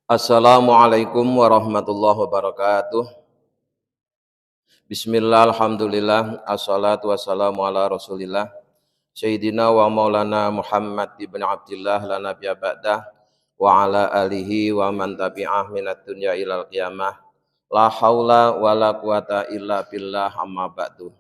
Assalamualaikum warahmatullahi wabarakatuh. Bismillah, alhamdulillah, assalatu wassalamu ala rasulillah Sayyidina wa maulana Muhammad ibn Abdillah la nabiyya ba'dah wa ala alihi wa man tabi'ah minat dunya ilal qiyamah la haula wa la quwata illa billah amma ba'du.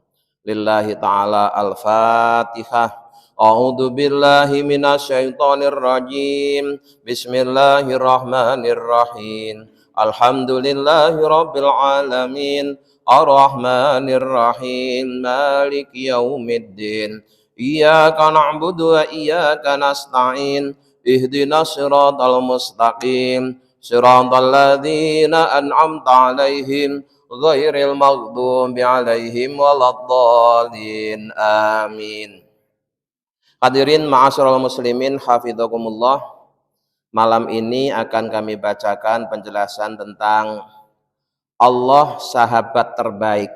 Lillahi ta'ala al-fatihah. A'udzu billahi minasyaitonir rajim. Bismillahirrahmanirrahim. Alhamdulillahi rabbil alamin. Ar-Rahmanir Rahim. Maliki yaumiddin. Iyyaka na'budu wa iyyaka nasta'in. Ihdinas siratal mustaqim. Siratal ladzina an'amta 'alaihim ghairil maghdubi 'alaihim waladdallin. Amin. Hadirin ma'asyiral muslimin hafizakumullah. Malam ini akan kami bacakan penjelasan tentang Allah sahabat terbaik.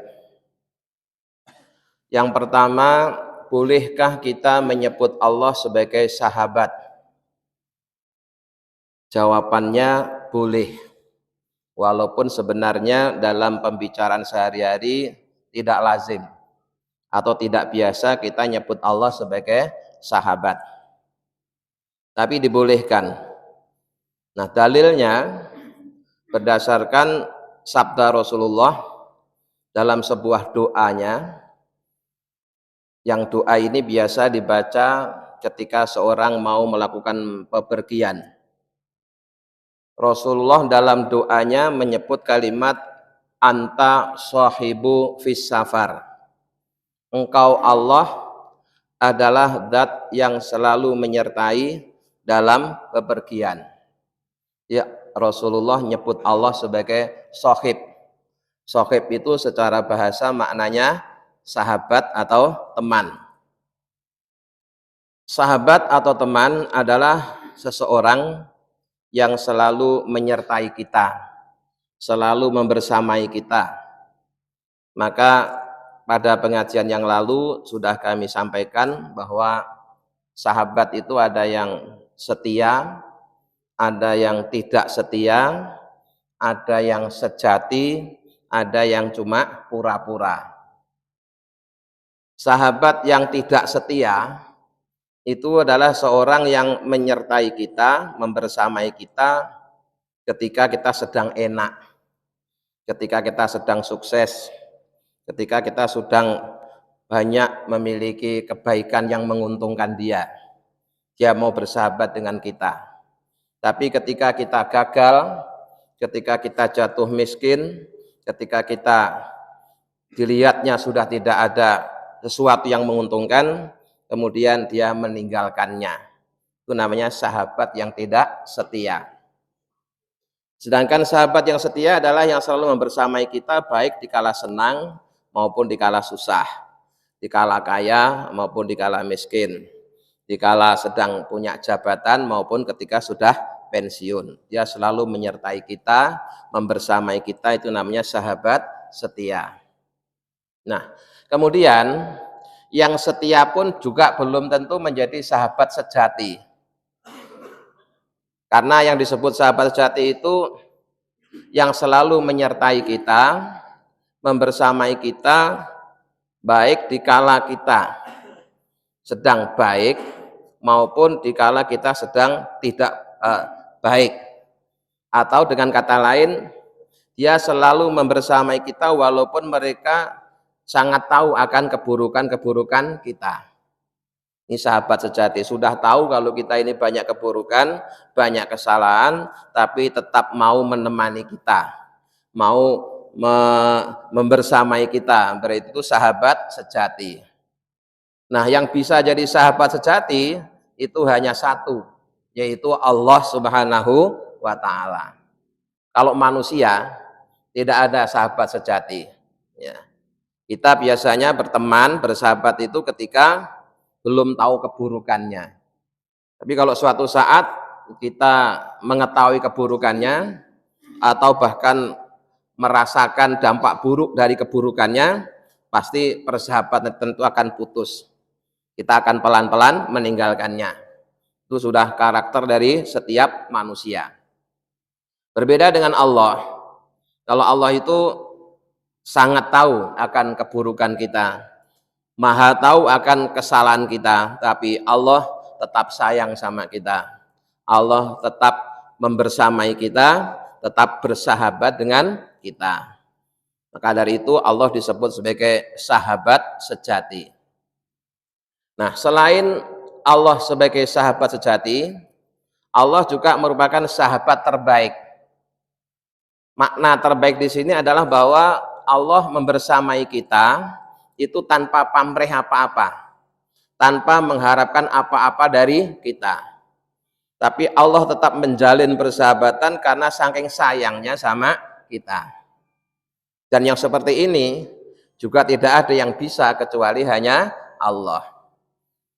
Yang pertama, bolehkah kita menyebut Allah sebagai sahabat? Jawabannya boleh. Walaupun sebenarnya dalam pembicaraan sehari-hari tidak lazim atau tidak biasa kita nyebut Allah sebagai sahabat. Tapi dibolehkan. Nah, dalilnya berdasarkan sabda Rasulullah dalam sebuah doanya, yang doa ini biasa dibaca ketika seorang mau melakukan bepergian. Rasulullah dalam doanya menyebut kalimat anta sahibu fis safar. Engkau Allah adalah zat yang selalu menyertai dalam bepergian. Ya, Rasulullah nyebut Allah sebagai sahib. Sahib itu secara bahasa maknanya sahabat atau teman. Sahabat atau teman adalah seseorang yang selalu menyertai kita, selalu membersamai kita. Maka pada pengajian yang lalu sudah kami sampaikan bahwa sahabat itu ada yang setia, ada yang tidak setia, ada yang sejati, ada yang cuma pura-pura. Sahabat yang tidak setia itu adalah seorang yang menyertai kita, membersamai kita ketika kita sedang enak, ketika kita sedang sukses, ketika kita sedang banyak memiliki kebaikan yang menguntungkan dia. Dia mau bersahabat dengan kita. Tapi ketika kita gagal, ketika kita jatuh miskin, ketika kita dilihatnya sudah tidak ada sesuatu yang menguntungkan, kemudian dia meninggalkannya. Itu namanya sahabat yang tidak setia. Sedangkan sahabat yang setia adalah yang selalu membersamai kita baik dikala senang maupun dikala susah, dikala kaya maupun dikala miskin, dikala sedang punya jabatan maupun ketika sudah pensiun. Dia selalu menyertai kita, membersamai kita, itu namanya sahabat setia. Nah, kemudian yang setia pun juga belum tentu menjadi sahabat sejati. Karena yang disebut sahabat sejati itu yang selalu menyertai kita, membersamai kita, baik dikala kita sedang baik maupun dikala kita sedang tidak baik. Atau dengan kata lain, dia selalu membersamai kita walaupun mereka sangat tahu akan keburukan-keburukan kita. Ini sahabat sejati, sudah tahu kalau kita ini banyak keburukan, banyak kesalahan, tapi tetap mau menemani kita, mau membersamai kita. Berarti itu sahabat sejati. Nah, yang bisa jadi sahabat sejati itu hanya satu, yaitu Allah Subhanahu wa Ta'ala. Kalau manusia tidak ada sahabat sejati. Ya. Kita biasanya berteman, bersahabat itu ketika belum tahu keburukannya. Tapi kalau suatu saat kita mengetahui keburukannya atau bahkan merasakan dampak buruk dari keburukannya, pasti persahabatan tentu akan putus. Kita akan pelan-pelan meninggalkannya. Itu sudah karakter dari setiap manusia. Berbeda dengan Allah. Kalau Allah itu sangat tahu akan keburukan kita, maha tahu akan kesalahan kita, tapi Allah tetap sayang sama kita. Allah tetap membersamai kita, tetap bersahabat dengan kita. Maka dari itu Allah disebut sebagai sahabat sejati. Nah, selain Allah sebagai sahabat sejati, Allah juga merupakan sahabat terbaik. Makna terbaik di sini adalah bahwa Allah membersamai kita itu tanpa pamrih apa-apa, tanpa mengharapkan apa-apa dari kita. Tapi Allah tetap menjalin persahabatan karena saking sayangnya sama kita. Dan yang seperti ini juga tidak ada yang bisa kecuali hanya Allah.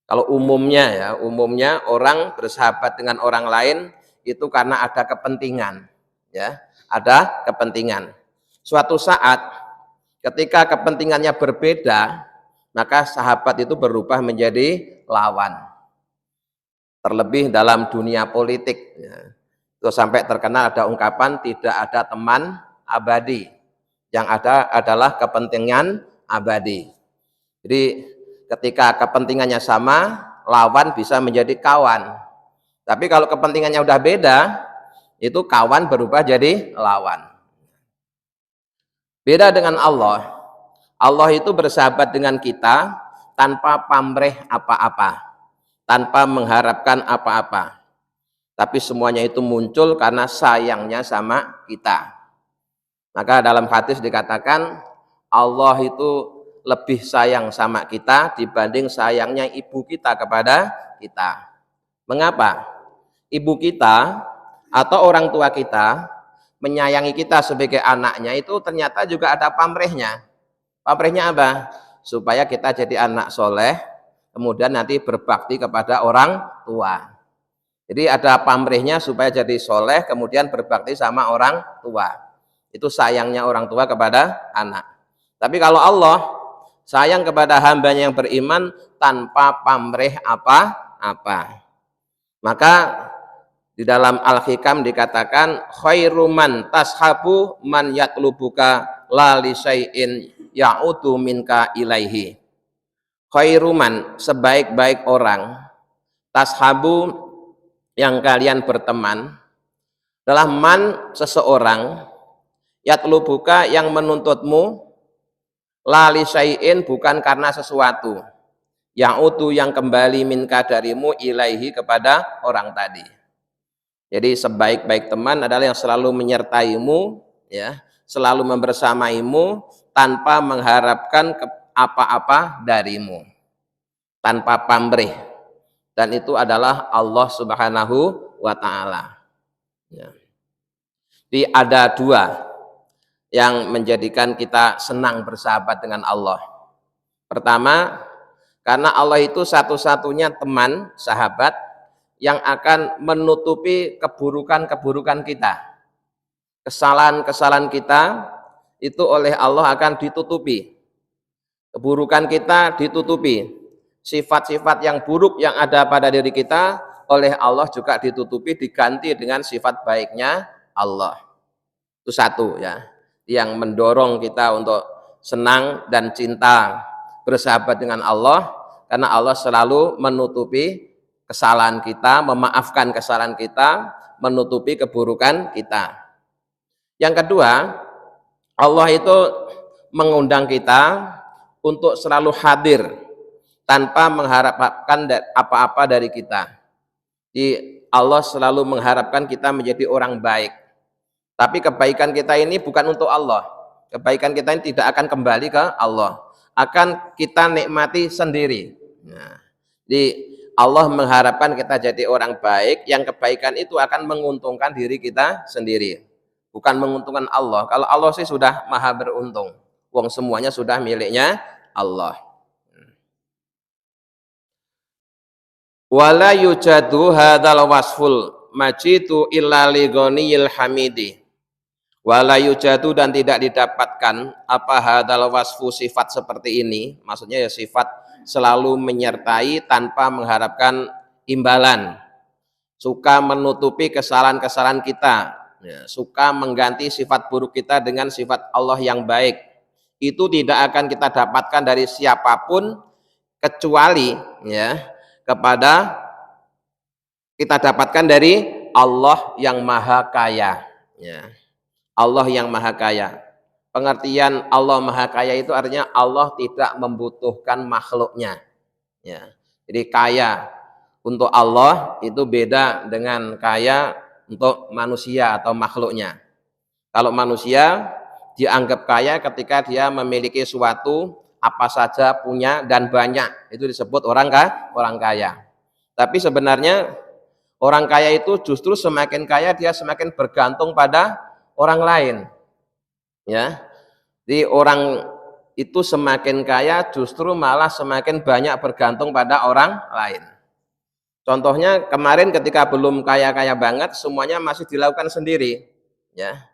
Kalau umumnya orang bersahabat dengan orang lain itu karena ada kepentingan, ya, ada kepentingan. Suatu saat ketika kepentingannya berbeda, maka sahabat itu berubah menjadi lawan. Terlebih dalam dunia politik, ya. Itu sampai terkenal ada ungkapan tidak ada teman abadi, yang ada adalah kepentingan abadi. Jadi ketika kepentingannya sama, lawan bisa menjadi kawan. Tapi kalau kepentingannya udah beda, itu kawan berubah jadi lawan. Beda dengan Allah. Allah itu bersahabat dengan kita tanpa pamrih apa-apa, tanpa mengharapkan apa-apa. Tapi semuanya itu muncul karena sayangnya sama kita. Maka dalam hadis dikatakan Allah itu lebih sayang sama kita dibanding sayangnya ibu kita kepada kita. Mengapa? Ibu kita atau orang tua kita menyayangi kita sebagai anaknya itu ternyata juga ada pamrihnya. Pamrihnya apa? Supaya kita jadi anak soleh, kemudian nanti berbakti kepada orang tua. Jadi ada pamrihnya supaya jadi soleh, kemudian berbakti sama orang tua. Itu sayangnya orang tua kepada anak. Tapi kalau Allah sayang kepada hambanya yang beriman tanpa pamrih apa-apa. Maka di dalam Al-Hikam dikatakan khairu man tashabu man yatlubuka la li syai'in ya'udu minka ilaihi. Khairu man, sebaik-baik orang, tashabu yang kalian berteman, adalah man, seseorang, yatlubuka yang menuntutmu, la li syai'in bukan karena sesuatu, ya'udu yang kembali minka darimu ilaihi kepada orang tadi. Jadi sebaik-baik teman adalah yang selalu menyertaimu, ya, selalu membersamaimu tanpa mengharapkan apa-apa darimu, tanpa pamrih. Dan itu adalah Allah Subhanahu wa Ta'ala. Ya. Jadi ada dua yang menjadikan kita senang bersahabat dengan Allah. Pertama, karena Allah itu satu-satunya teman, sahabat yang akan menutupi keburukan-keburukan kita. Kesalahan-kesalahan kita itu oleh Allah akan ditutupi. Keburukan kita ditutupi. Sifat-sifat yang buruk yang ada pada diri kita oleh Allah juga ditutupi, diganti dengan sifat baiknya Allah. Itu satu, ya, yang mendorong kita untuk senang dan cinta bersahabat dengan Allah, karena Allah selalu menutupi kesalahan kita, memaafkan kesalahan kita, menutupi keburukan kita. Yang kedua, Allah itu mengundang kita untuk selalu hadir tanpa mengharapkan apa-apa dari kita. Jadi Allah selalu mengharapkan kita menjadi orang baik. Tapi kebaikan kita ini bukan untuk Allah. Kebaikan kita ini tidak akan kembali ke Allah. Akan kita nikmati sendiri. Nah, jadi Allah mengharapkan kita jadi orang baik, yang kebaikan itu akan menguntungkan diri kita sendiri, bukan menguntungkan Allah. Kalau Allah sih sudah maha beruntung, wong semuanya sudah miliknya Allah. Wala yujadu hadzal wasful majitu illa li ghaniyil hamidi. Wala yujadu, dan tidak didapatkan apa hadzal wasfu, sifat seperti ini, maksudnya ya sifat selalu menyertai tanpa mengharapkan imbalan, suka menutupi kesalahan-kesalahan kita, ya, suka mengganti sifat buruk kita dengan sifat Allah yang baik. Itu tidak akan kita dapatkan dari siapapun kecuali ya kepada kita dapatkan dari Allah yang maha kaya ya. Allah yang maha kaya. Pengertian Allah maha kaya itu artinya Allah tidak membutuhkan makhluknya ya. Jadi kaya untuk Allah itu beda dengan kaya untuk manusia atau makhluknya. Kalau manusia dianggap kaya ketika dia memiliki suatu apa saja punya dan banyak, itu disebut orang kaya. Tapi sebenarnya orang kaya itu justru semakin kaya dia semakin bergantung pada orang lain. Ya. Jadi orang itu semakin kaya justru malah semakin banyak bergantung pada orang lain. Contohnya kemarin ketika belum kaya-kaya banget semuanya masih dilakukan sendiri. Ya.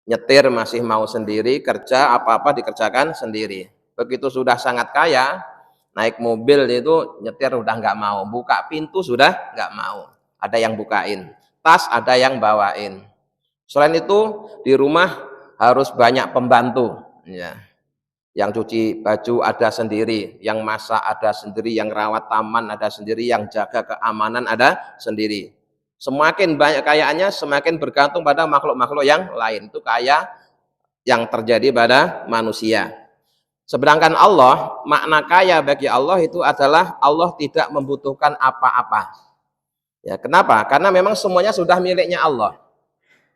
Nyetir masih mau sendiri, kerja apa-apa dikerjakan sendiri. Begitu sudah sangat kaya, naik mobil itu nyetir udah nggak mau, buka pintu sudah nggak mau, ada yang bukain, tas ada yang bawain. Selain itu di rumah harus banyak pembantu, ya. Yang cuci baju ada sendiri, yang masak ada sendiri, yang rawat taman ada sendiri, yang jaga keamanan ada sendiri. Semakin banyak kayaannya, semakin bergantung pada makhluk-makhluk yang lain. Itu kaya yang terjadi pada manusia. Sedangkan Allah, makna kaya bagi Allah itu adalah Allah tidak membutuhkan apa-apa. Ya, kenapa? Karena memang semuanya sudah miliknya Allah.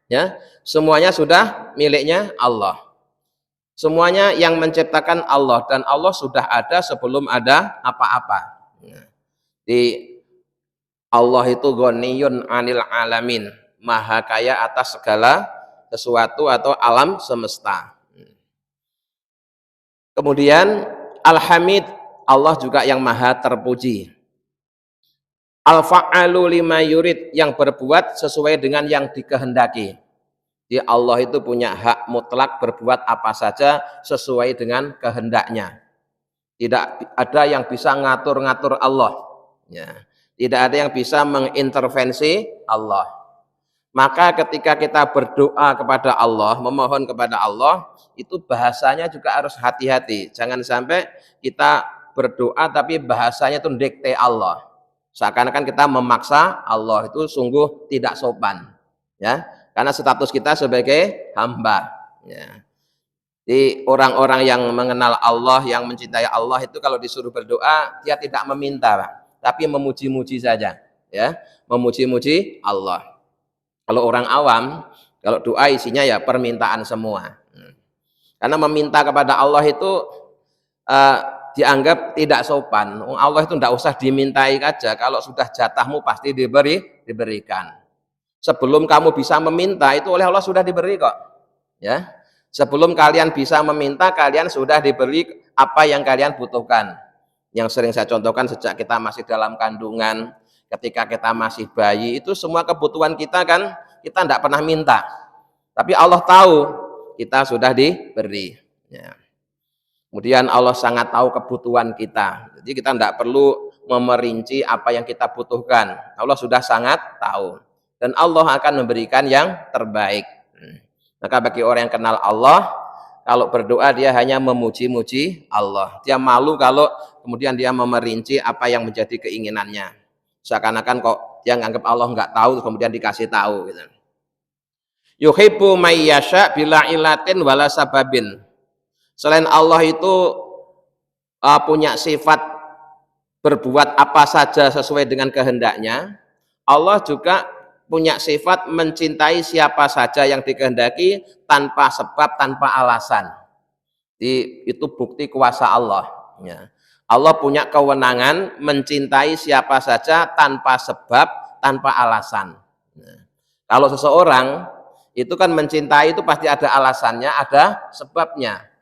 Ya, semuanya sudah miliknya Allah. Semuanya yang menciptakan Allah dan Allah sudah ada sebelum ada apa-apa. Ya. Di Allah itu ghaniyun 'anil alamin, maha kaya atas segala sesuatu atau alam semesta. Kemudian Al-Hamid, Allah juga yang maha terpuji. Al-Fa'alu lima yurid, yang berbuat sesuai dengan yang dikehendaki. Jadi Allah itu punya hak mutlak berbuat apa saja sesuai dengan kehendaknya. Tidak ada yang bisa ngatur-ngatur Allah. Ya. Tidak ada yang bisa mengintervensi Allah. Maka ketika kita berdoa kepada Allah, memohon kepada Allah, itu bahasanya juga harus hati-hati. Jangan sampai kita berdoa tapi bahasanya itu dikte Allah. Seakan-akan kita memaksa Allah, itu sungguh tidak sopan. Ya, karena status kita sebagai hamba. Ya. Jadi orang-orang yang mengenal Allah, yang mencintai Allah itu kalau disuruh berdoa, dia tidak meminta, Pak, tapi memuji-muji saja, ya, memuji-muji Allah. Kalau orang awam, kalau doa isinya ya permintaan semua. Karena meminta kepada Allah itu dianggap tidak sopan. Allah itu tidak usah dimintai saja, kalau sudah jatahmu pasti diberikan. Sebelum kamu bisa meminta itu oleh Allah sudah diberi kok. Ya. Sebelum kalian bisa meminta, kalian sudah diberi apa yang kalian butuhkan. Yang sering saya contohkan sejak kita masih dalam kandungan, ketika kita masih bayi, itu semua kebutuhan kita kan kita tidak pernah minta. Tapi Allah tahu kita sudah diberi. Ya. Kemudian Allah sangat tahu kebutuhan kita. Jadi kita tidak perlu memerinci apa yang kita butuhkan. Allah sudah sangat tahu. Dan Allah akan memberikan yang terbaik. Maka bagi orang yang kenal Allah, kalau berdoa dia hanya memuji-muji Allah. Dia malu kalau kemudian dia memerinci apa yang menjadi keinginannya. Seakan-akan kok dia nganggap Allah nggak tahu, kemudian dikasih tahu. Gitu. Yuhibbu may yasha bila ilatin wala sababin. Selain Allah itu punya sifat berbuat apa saja sesuai dengan kehendaknya, Allah juga punya sifat mencintai siapa saja yang dikehendaki tanpa sebab, tanpa alasan. Jadi, itu bukti kuasa Allah. Ya. Allah punya kewenangan mencintai siapa saja tanpa sebab, tanpa alasan. Ya. Kalau seseorang itu kan mencintai itu pasti ada alasannya, ada sebabnya.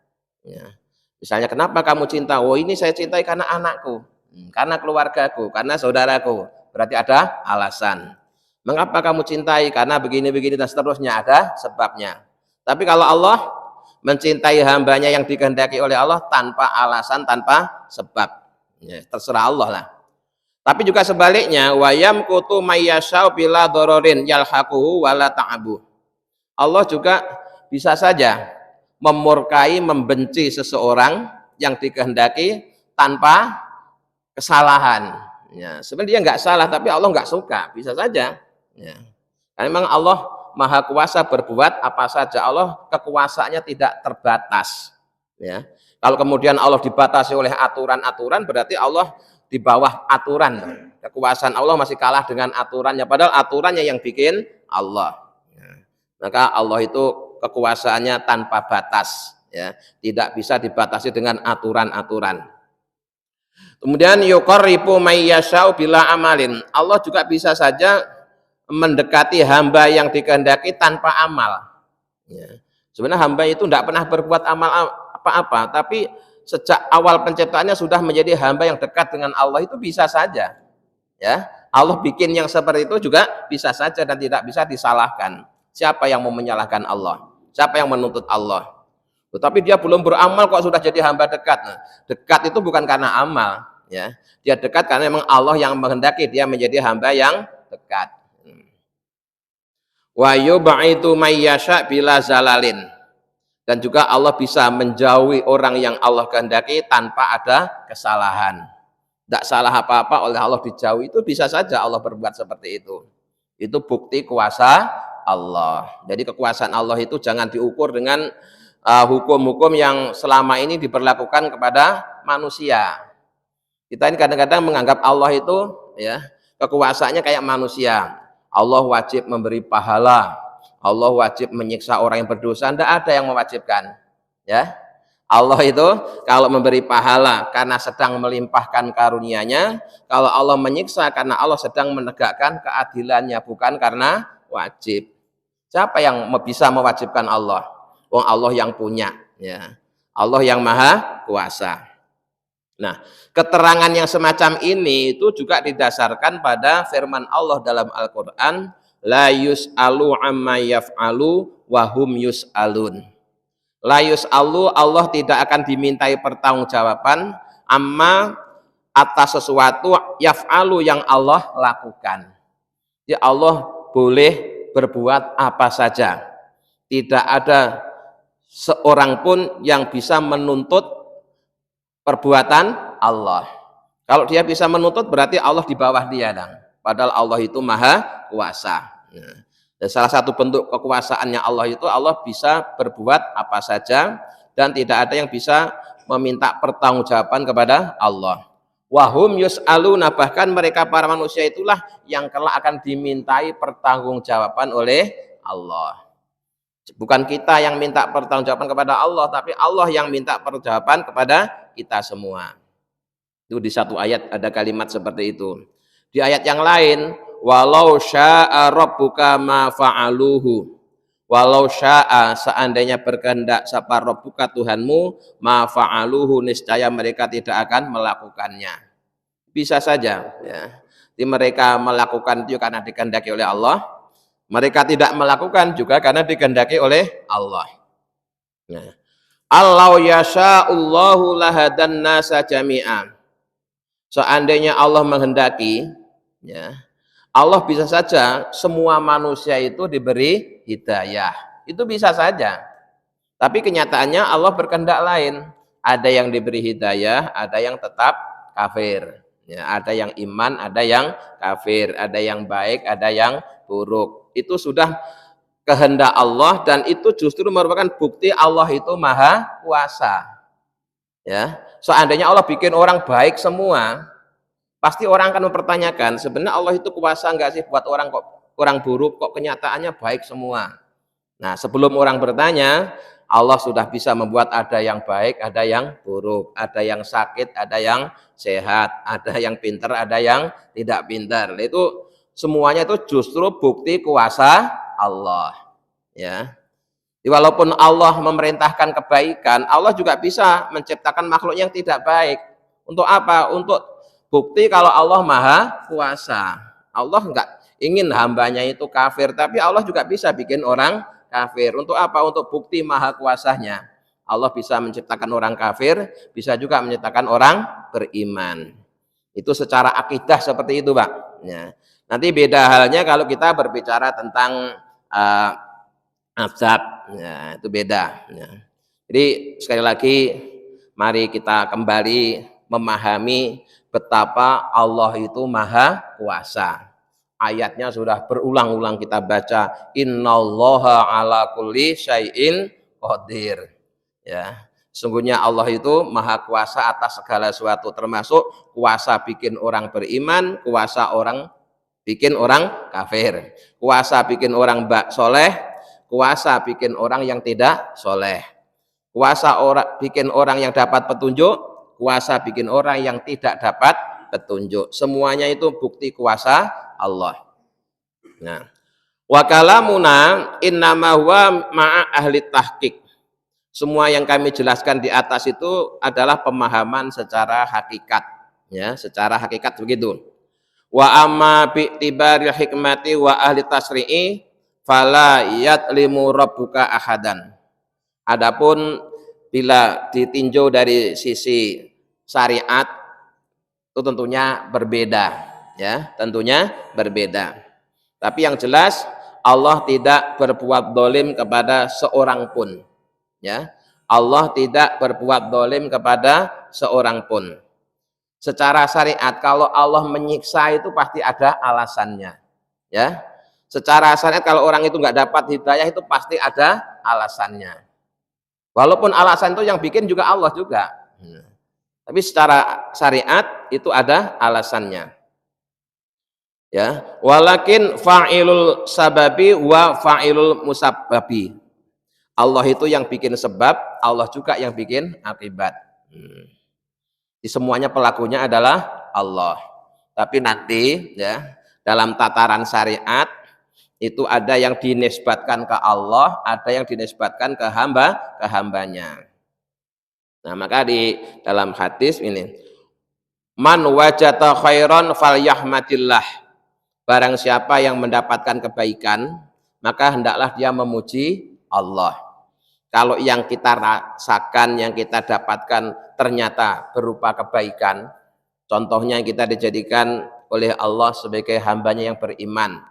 Ya. Misalnya kenapa kamu cinta? Oh ini saya cintai karena anakku, karena keluargaku, karena saudaraku. Berarti ada alasan. Mengapa kamu cintai? Karena begini-begini dan seterusnya, ada sebabnya. Tapi kalau Allah mencintai hambanya yang dikehendaki oleh Allah tanpa alasan, tanpa sebab, ya, terserah Allah lah. Tapi juga sebaliknya, wayam kutu mayyashau bila dororin yalhaquhu wala ta'abu. Allah juga bisa saja memurkai, membenci seseorang yang dikehendaki tanpa kesalahan. Ya, sebenarnya dia nggak salah, tapi Allah nggak suka, bisa saja. Ya. Karena memang Allah Maha Kuasa berbuat apa saja. Allah kekuasaannya tidak terbatas. Ya. Kalau kemudian Allah dibatasi oleh aturan-aturan, berarti Allah di bawah aturan. Kekuasaan Allah masih kalah dengan aturannya, padahal aturannya yang bikin Allah. Ya. Maka Allah itu kekuasaannya tanpa batas, ya, tidak bisa dibatasi dengan aturan-aturan. Kemudian yuqarribu may yasha'u bila amalin. Allah juga bisa saja mendekati hamba yang dikehendaki tanpa amal. Ya. Sebenarnya hamba itu tidak pernah berbuat amal apa-apa, tapi sejak awal penciptaannya sudah menjadi hamba yang dekat dengan Allah, itu bisa saja. Ya, Allah bikin yang seperti itu juga bisa saja dan tidak bisa disalahkan. Siapa yang mau menyalahkan Allah? Siapa yang menuntut Allah? Tetapi dia belum beramal kok sudah jadi hamba dekat. Nah, dekat itu bukan karena amal, ya. Dia dekat karena memang Allah yang menghendaki dia menjadi hamba yang dekat. Wa yub'idu may yasha bila zalalin. Dan juga Allah bisa menjauhi orang yang Allah kehendaki tanpa ada kesalahan. Tidak salah apa-apa oleh Allah dijauhi, itu bisa saja Allah berbuat seperti itu. Itu bukti kuasa Allah. Jadi kekuasaan Allah itu jangan diukur dengan hukum-hukum yang selama ini diberlakukan kepada manusia. Kita ini kadang-kadang menganggap Allah itu, ya, kekuasaannya kayak manusia. Allah wajib memberi pahala, Allah wajib menyiksa orang yang berdosa. Tidak ada yang mewajibkan, ya. Allah itu kalau memberi pahala karena sedang melimpahkan karunia-Nya, kalau Allah menyiksa karena Allah sedang menegakkan keadilannya, bukan karena wajib. Siapa yang bisa mewajibkan Allah? Wong Allah yang punya, ya. Allah yang Maha Kuasa. Nah, keterangan yang semacam ini itu juga didasarkan pada firman Allah dalam Al-Qur'an, la yus'alu amma yaf'alu wa hum yus'alun. La yus'alu, Allah tidak akan dimintai pertanggungjawaban amma atas sesuatu yaf'alu yang Allah lakukan. Ya, Allah boleh berbuat apa saja. Tidak ada seorang pun yang bisa menuntut perbuatan Allah. Kalau dia bisa menuntut berarti Allah di bawah dia, dong. Padahal Allah itu Maha Kuasa. Dan salah satu bentuk kekuasaannya Allah itu Allah bisa berbuat apa saja dan tidak ada yang bisa meminta pertanggungjawaban kepada Allah. Wahum yus'aluna, bahkan mereka para manusia itulah yang kelak akan dimintai pertanggungjawaban oleh Allah. Bukan kita yang minta pertanggungjawaban kepada Allah, tapi Allah yang minta pertanggungjawaban kepada kita semua. Itu di satu ayat ada kalimat seperti itu. Di ayat yang lain, walau syaa rabbuka ma fa'aluhu. Walau syaa, seandainya berkehendak sapa rabbuka Tuhanmu, ma fa'aluhu, niscaya mereka tidak akan melakukannya. Bisa saja, ya. Jadi mereka melakukan itu karena dikehendaki oleh Allah. Mereka tidak melakukan juga karena dikehendaki oleh Allah. Nah, Allau yasha'ullahu lahadan nasa jami'an. Seandainya Allah menghendaki, ya, Allah bisa saja semua manusia itu diberi hidayah. Itu bisa saja. Tapi kenyataannya Allah berkehendak lain. Ada yang diberi hidayah, ada yang tetap kafir. Ya, ada yang iman, ada yang kafir, ada yang baik, ada yang buruk. Itu sudah kehendak Allah dan itu justru merupakan bukti Allah itu Maha Kuasa. Ya, seandainya Allah bikin orang baik semua, pasti orang akan mempertanyakan, sebenarnya Allah itu kuasa enggak sih buat orang kok orang buruk, kok kenyataannya baik semua. Nah, sebelum orang bertanya, Allah sudah bisa membuat ada yang baik, ada yang buruk, ada yang sakit, ada yang sehat, ada yang pintar, ada yang tidak pintar. Itu semuanya itu justru bukti kuasa Allah. Ya. Walaupun Allah memerintahkan kebaikan, Allah juga bisa menciptakan makhluk yang tidak baik. Untuk apa? Untuk bukti kalau Allah Maha Kuasa. Allah enggak ingin hambanya itu kafir, tapi Allah juga bisa bikin orang kafir. Untuk apa? Untuk bukti Maha Kuasanya. Allah bisa menciptakan orang kafir, bisa juga menciptakan orang beriman. Itu secara akidah seperti itu, Pak. Ya. Nanti beda halnya kalau kita berbicara tentang azab. Ya, itu beda. Ya. Jadi sekali lagi mari kita kembali memahami betapa Allah itu maha kuasa. Ayatnya sudah berulang-ulang kita baca, innallaha ala kulli syai'in qadir. Ya. Sungguhnya Allah itu maha kuasa atas segala sesuatu, termasuk kuasa bikin orang beriman, kuasa orang bikin orang kafir, kuasa bikin orang soleh, kuasa bikin orang yang tidak soleh, kuasa bikin orang yang dapat petunjuk, kuasa bikin orang yang tidak dapat petunjuk. Semuanya itu bukti kuasa Allah. Nah, wa kalamuna innama huwa ma'a ahli tahqiq. Semua yang kami jelaskan di atas itu adalah pemahaman secara hakikat, ya, secara hakikat begitu. Wa amma bi tibaril hikmati wa ahli tasri'i fala yatlimu rabbuka ahadan. Adapun bila ditinjau dari sisi syariat itu tentunya berbeda, ya, tentunya berbeda. Tapi yang jelas Allah tidak berbuat dolim kepada seorang pun, ya. Allah tidak berbuat dolim kepada seorang pun. Secara syariat kalau Allah menyiksa itu pasti ada alasannya, ya. Secara syariat kalau orang itu nggak dapat hidayah itu pasti ada alasannya. Walaupun alasan itu yang bikin juga Allah juga. Tapi secara syariat itu ada alasannya. Ya, walakin fa'ilul sababi wa fa'ilul musabbabi. Allah itu yang bikin sebab, Allah juga yang bikin akibat. Di semuanya pelakunya adalah Allah. Tapi nanti ya dalam tataran syariat itu ada yang dinisbatkan ke Allah, ada yang dinisbatkan ke hambanya. Nah, maka di dalam hadis ini, man wajata khairan falyahmadillah. Barang siapa yang mendapatkan kebaikan, maka hendaklah dia memuji Allah. Kalau yang kita rasakan, yang kita dapatkan ternyata berupa kebaikan, contohnya yang kita dijadikan oleh Allah sebagai hambanya yang beriman,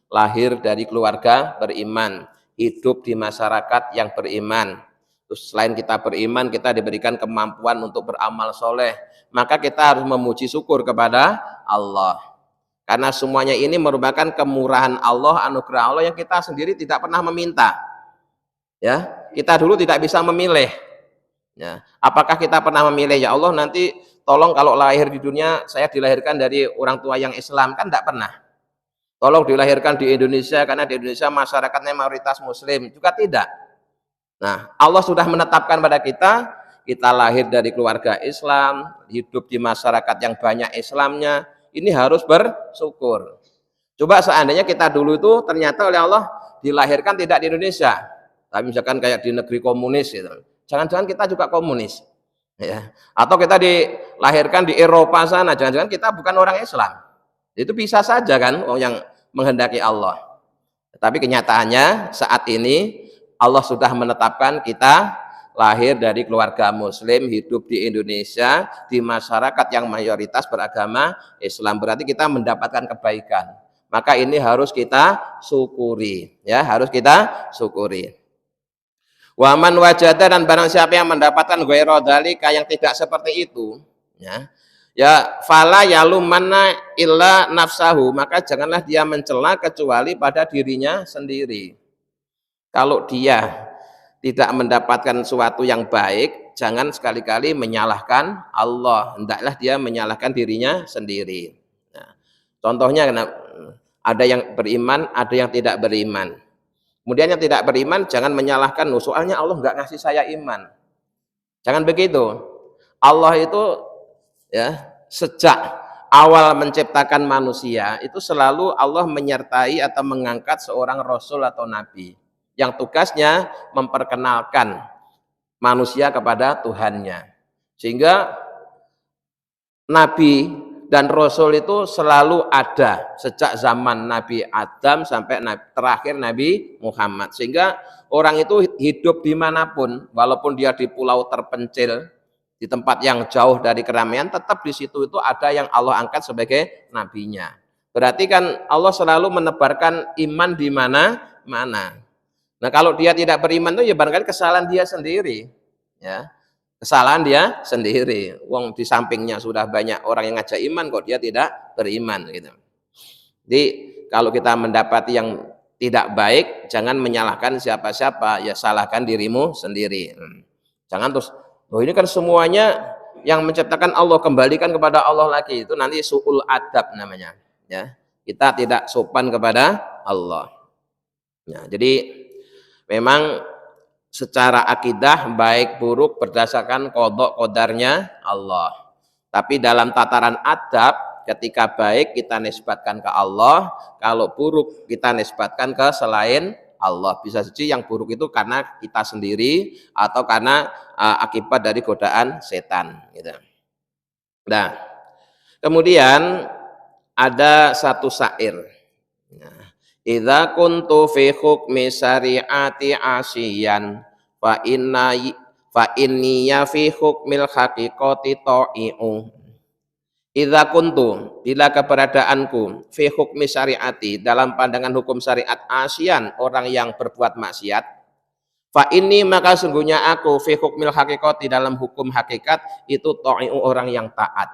lahir dari keluarga beriman, hidup di masyarakat yang beriman. Terus selain kita beriman, kita diberikan kemampuan untuk beramal soleh, maka kita harus memuji syukur kepada Allah. Karena semuanya ini merupakan kemurahan Allah, anugerah Allah yang kita sendiri tidak pernah meminta. Ya, kita dulu tidak bisa memilih. Ya, apakah kita pernah memilih, ya Allah nanti tolong kalau lahir di dunia saya dilahirkan dari orang tua yang Islam, kan tidak pernah. Tolong dilahirkan di Indonesia karena di Indonesia masyarakatnya mayoritas Muslim, juga tidak. Nah, Allah sudah menetapkan pada kita lahir dari keluarga Islam, hidup di masyarakat yang banyak Islamnya, ini harus bersyukur. Coba seandainya kita dulu itu ternyata oleh Allah dilahirkan tidak di Indonesia, tapi misalkan kayak di negeri komunis gitu. Jangan-jangan kita juga komunis. Ya. Atau kita dilahirkan di Eropa sana, jangan-jangan kita bukan orang Islam. Itu bisa saja kan yang menghendaki Allah. Tapi kenyataannya saat ini Allah sudah menetapkan kita lahir dari keluarga Muslim, hidup di Indonesia, di masyarakat yang mayoritas beragama Islam. Berarti kita mendapatkan kebaikan. Maka ini harus kita syukuri, ya, harus kita syukuri. Wa man wajada, dan barang siapa yang mendapatkan ghairu dzalika, yang tidak seperti itu, ya fala yalumanna illa nafsahu, maka janganlah dia mencela kecuali pada dirinya sendiri. Kalau dia tidak mendapatkan sesuatu yang baik, jangan sekali-kali menyalahkan Allah, hendaklah dia menyalahkan dirinya sendiri. Nah, contohnya ada yang beriman, ada yang tidak beriman. Kemudian yang tidak beriman jangan menyalahkan, soalnya Allah nggak ngasih saya iman. Jangan begitu. Allah itu ya sejak awal menciptakan manusia itu selalu Allah menyertai atau mengangkat seorang rasul atau nabi yang tugasnya memperkenalkan manusia kepada Tuhannya. Sehingga nabi dan rasul itu selalu ada sejak zaman Nabi Adam sampai terakhir Nabi Muhammad. Sehingga orang itu hidup dimanapun, walaupun dia di pulau terpencil, di tempat yang jauh dari keramaian, tetap di situ itu ada yang Allah angkat sebagai nabinya. Berarti kan Allah selalu menebarkan iman di mana-mana. Nah, kalau dia tidak beriman itu ya barangkali kesalahan dia sendiri, ya. Kesalahan dia sendiri. Wong di sampingnya sudah banyak orang yang ngajak iman kok dia tidak beriman gitu. Jadi kalau kita mendapati yang tidak baik, jangan menyalahkan siapa-siapa, ya salahkan dirimu sendiri. Jangan terus, oh ini kan semuanya yang menciptakan Allah, kembalikan kepada Allah lagi, itu nanti su'ul adab namanya. Ya, kita tidak sopan kepada Allah. Ya, jadi memang secara akidah baik buruk berdasarkan qadha qadarnya Allah. Tapi dalam tataran adab, ketika baik kita nisbatkan ke Allah, kalau buruk kita nisbatkan ke selain Allah. Bisa saja yang buruk itu karena kita sendiri atau karena akibat dari godaan setan gitu. Nah, kemudian ada satu syair. Nah, idza kuntu fi hukmi syariati asiyan fa inni ya fi hukmil haqiqati ta'i'u. Idza kuntu, bila keberadaanku fi hukmi syariati, dalam pandangan hukum syariat asian, orang yang berbuat maksiat, fa inni, maka sungguhnya aku fi hukmil haqiqati, dalam hukum hakikat itu ta'i'u, orang yang taat.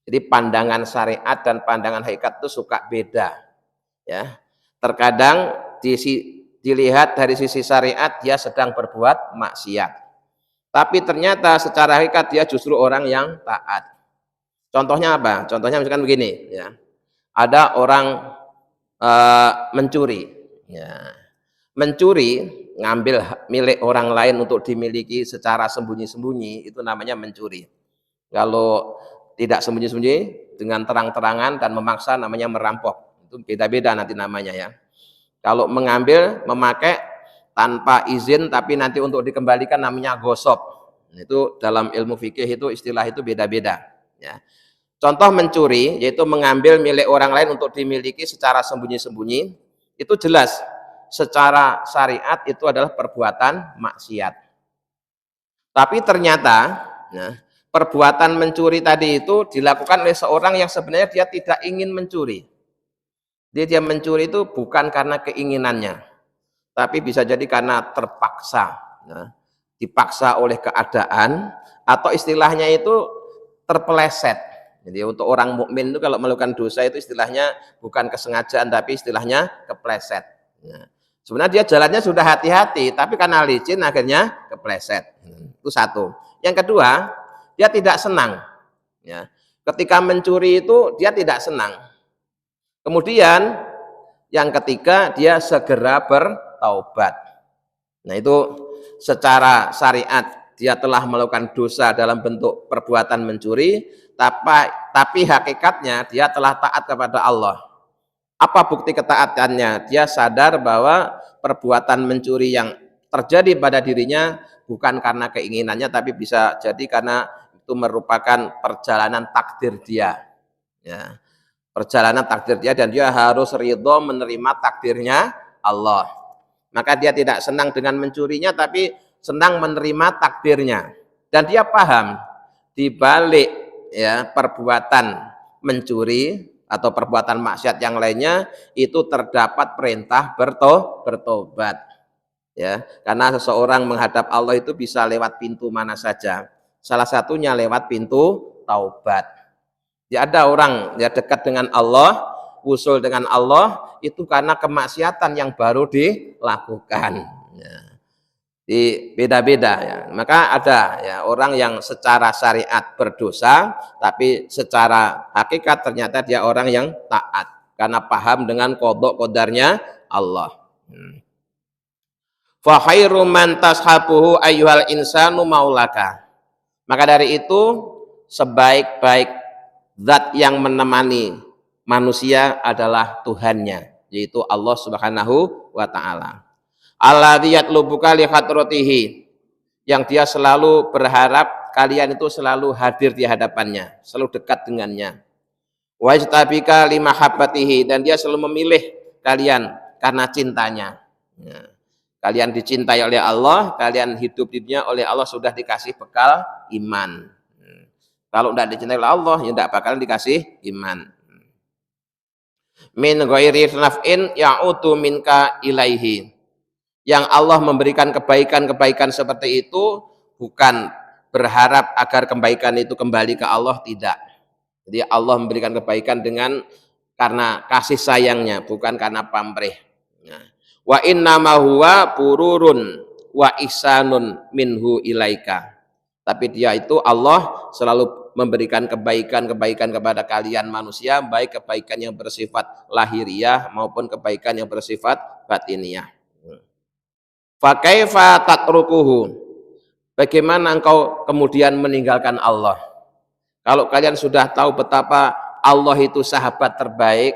Jadi pandangan syariat dan pandangan hakikat itu suka beda, ya. Terkadang dilihat dari sisi syariat dia sedang berbuat maksiat, tapi ternyata secara hakikat dia justru orang yang taat. Contohnya apa? Contohnya misalkan begini, ya. Ada orang mencuri, ya. Mencuri, ngambil milik orang lain untuk dimiliki secara sembunyi-sembunyi, itu namanya mencuri. Kalau tidak sembunyi-sembunyi, dengan terang-terangan dan memaksa, namanya merampok. Itu beda-beda nanti namanya, ya. Kalau mengambil, memakai tanpa izin tapi nanti untuk dikembalikan namanya gosop. Itu dalam ilmu fikih itu istilah itu beda-beda, ya. Contoh mencuri yaitu mengambil milik orang lain untuk dimiliki secara sembunyi-sembunyi, itu jelas secara syariat itu adalah perbuatan maksiat. Tapi ternyata, ya, perbuatan mencuri tadi itu dilakukan oleh seorang yang sebenarnya dia tidak ingin mencuri. Dia mencuri itu bukan karena keinginannya, tapi bisa jadi karena terpaksa, ya, dipaksa oleh keadaan, atau istilahnya itu terpeleset. Jadi untuk orang mukmin itu kalau melakukan dosa itu istilahnya bukan kesengajaan tapi istilahnya kepleset. Ya. Sebenarnya dia jalannya sudah hati-hati, tapi karena licin akhirnya kepleset. Itu satu. Yang kedua, dia tidak senang. Ya. Ketika mencuri itu dia tidak senang. Kemudian yang ketiga, dia segera bertaubat. Nah itu secara syariat dia telah melakukan dosa dalam bentuk perbuatan mencuri, tapi hakikatnya dia telah taat kepada Allah. Apa bukti ketaatannya? Dia sadar bahwa perbuatan mencuri yang terjadi pada dirinya bukan karena keinginannya, tapi bisa jadi karena itu merupakan perjalanan takdir dia, ya. Perjalanan takdir dia, dan dia harus ridho menerima takdirnya Allah. Maka dia tidak senang dengan mencurinya, tapi senang menerima takdirnya. Dan dia paham di balik, ya, perbuatan mencuri atau perbuatan maksiat yang lainnya itu terdapat perintah bertobat, ya. Karena seseorang menghadap Allah itu bisa lewat pintu mana saja. Salah satunya lewat pintu taubat. Ya, ada orang ya dekat dengan Allah, usul dengan Allah itu karena kemaksiatan yang baru dilakukan. Ya. Beda-beda, ya. Maka ada, ya, orang yang secara syariat berdosa, tapi secara hakikat ternyata dia orang yang taat karena paham dengan qadha qadarnya Allah. Fa khairu man tashabuhu ayyuhal insanu maulaka. Maka dari itu sebaik-baik zat yang menemani manusia adalah Tuhannya, yaitu Allah Subhanahu wa ta'ala. Alladzi yatlubuka li hadratihi, yang dia selalu berharap kalian itu selalu hadir di hadapannya, selalu dekat dengannya. Wa yastabika li mahabbatihi, dan dia selalu memilih kalian karena cintanya. Ya. Kalian dicintai oleh Allah, kalian hidup di dunia oleh Allah sudah dikasih bekal iman. Kalau tidak dicintai oleh Allah, ya tidak bakalan dikasih iman. Min ghairi naf'in ya'udu minka ilaihi, Yang Allah memberikan kebaikan-kebaikan seperti itu bukan berharap agar kebaikan itu kembali ke Allah, tidak. Jadi Allah memberikan kebaikan karena kasih sayangnya, bukan karena pamrih. Nah, wa inna ma huwa pururun wa ihsanun minhu ilaika. Tapi dia itu Allah selalu memberikan kebaikan-kebaikan kepada kalian manusia, baik kebaikan yang bersifat lahiriah maupun kebaikan yang bersifat batiniah. Fa kaifa tatrukuhu? Bagaimana engkau kemudian meninggalkan Allah? Kalau kalian sudah tahu betapa Allah itu sahabat terbaik,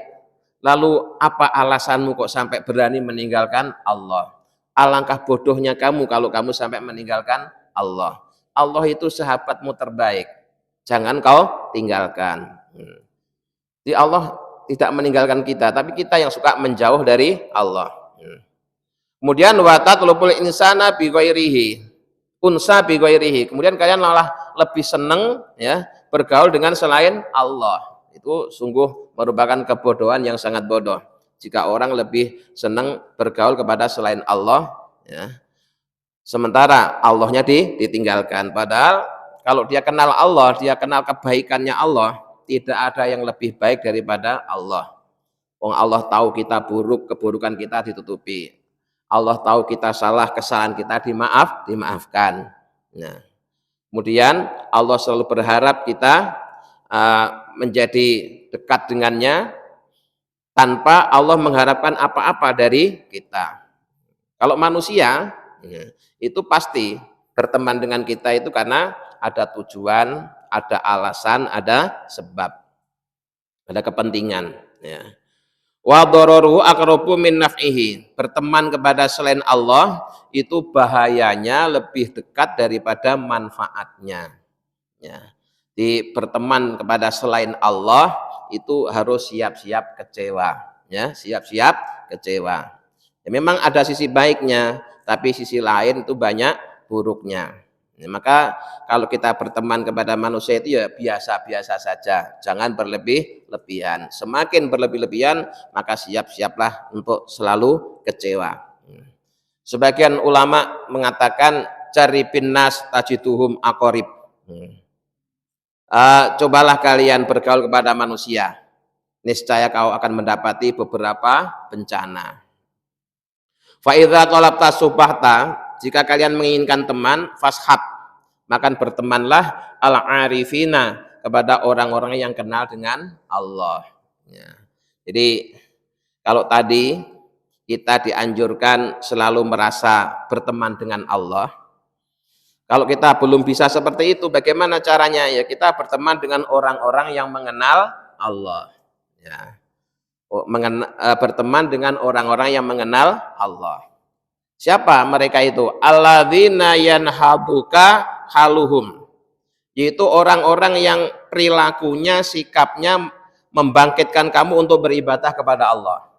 lalu apa alasanmu kok sampai berani meninggalkan Allah? Alangkah bodohnya kamu kalau kamu sampai meninggalkan Allah. Allah itu sahabatmu terbaik. Jangan kau tinggalkan. Jadi Allah tidak meninggalkan kita, tapi kita yang suka menjauh dari Allah. Kemudian watatlubul insana bi ghairihi. Unsa bi ghairihi. Kemudian kalian malah lebih senang ya bergaul dengan selain Allah. Itu sungguh merupakan kebodohan yang sangat bodoh. Jika orang lebih senang bergaul kepada selain Allah, ya. Sementara Allahnya ditinggalkan. Padahal kalau dia kenal Allah, dia kenal kebaikannya Allah, tidak ada yang lebih baik daripada Allah. Wong Allah tahu kita buruk, keburukan kita ditutupi. Allah tahu kita salah, kesalahan kita dimaafkan. Nah, kemudian Allah selalu berharap kita menjadi dekat dengannya tanpa Allah mengharapkan apa-apa dari kita. Kalau manusia itu pasti berteman dengan kita itu karena ada tujuan, ada alasan, ada sebab, ada kepentingan. Ya. Wa dararuhu aqrabu min naf'ihi. Berteman kepada selain Allah itu bahayanya lebih dekat daripada manfaatnya. Ya. Di berteman kepada selain Allah itu harus siap-siap kecewa, ya, siap-siap kecewa. Ya, memang ada sisi baiknya, tapi sisi lain itu banyak buruknya. Ya, maka kalau kita berteman kepada manusia itu ya biasa-biasa saja, jangan berlebih-lebihan. Semakin berlebih-lebihan maka siap-siaplah untuk selalu kecewa. Sebagian ulama mengatakan caribin nas tajiduhum aqorib. Cobalah kalian bergaul kepada manusia, niscaya kau akan mendapati beberapa bencana. Fa idza talabta subhata, jika kalian menginginkan teman, fashab, maka bertemanlah al-arifina, kepada orang-orang yang kenal dengan Allah. Ya. Jadi kalau tadi kita dianjurkan selalu merasa berteman dengan Allah, kalau kita belum bisa seperti itu, bagaimana caranya? Ya kita berteman dengan orang-orang yang mengenal Allah. Ya. Berteman dengan orang-orang yang mengenal Allah. Siapa mereka itu? Alladzina yanhabuka haluhum. Yaitu orang-orang yang perilakunya, sikapnya membangkitkan kamu untuk beribadah kepada Allah.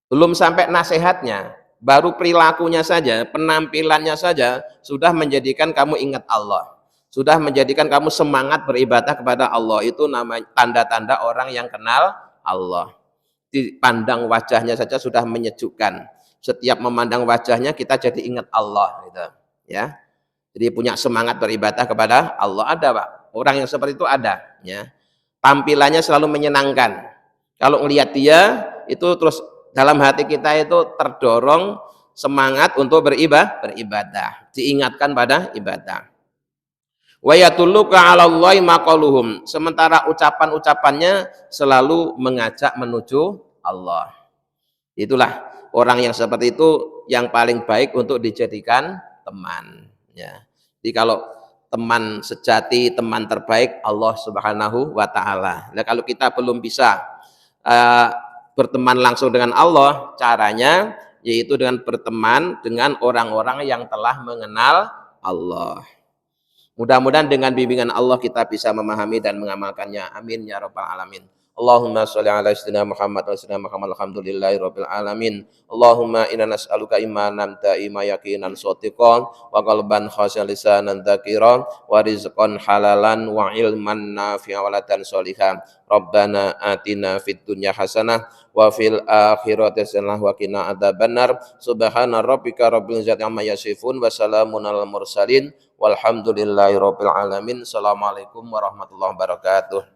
Belum sampai nasihatnya, baru perilakunya saja, penampilannya saja sudah menjadikan kamu ingat Allah. Sudah menjadikan kamu semangat beribadah kepada Allah. Itu namanya tanda-tanda orang yang kenal Allah. Dipandang wajahnya saja sudah menyejukkan. Setiap memandang wajahnya kita jadi ingat Allah gitu, ya. Jadi punya semangat beribadah kepada Allah. Ada, Pak. Orang yang seperti itu ada, ya. Tampilannya selalu menyenangkan. Kalau melihat dia itu terus dalam hati kita itu terdorong semangat untuk beribadah, diingatkan pada ibadah. Wa yatulluka 'alallahi maqaluhum. Sementara ucapan-ucapannya selalu mengajak menuju Allah. Itulah orang yang seperti itu yang paling baik untuk dijadikan teman. Ya. Jadi kalau teman sejati, teman terbaik Allah Subhanahu wa Ta'ala. Nah, kalau kita belum bisa berteman langsung dengan Allah, caranya yaitu dengan berteman dengan orang-orang yang telah mengenal Allah. Mudah-mudahan dengan bimbingan Allah kita bisa memahami dan mengamalkannya. Amin ya rabbal alamin. Allahumma sholli ala sayyidina Muhammad wa sayyidina Muhammad alhamdulillahi rabbil alamin. Allahumma inna nas'aluka imanan da'ima yaqinan shadiqan wa qalban khashi'an lisanan dzakiran wa rizqan halalan wa ilman nafi'an wa ladan sholihan. Rabbana atina fid dunya hasanah wa fil akhirati hasanah wa qina adzabannar. Subhana rabbika rabbil izzati amma yasifun wa salamun alal mursalin walhamdulillahi rabbil alamin. Assalamualaikum warahmatullahi wabarakatuh.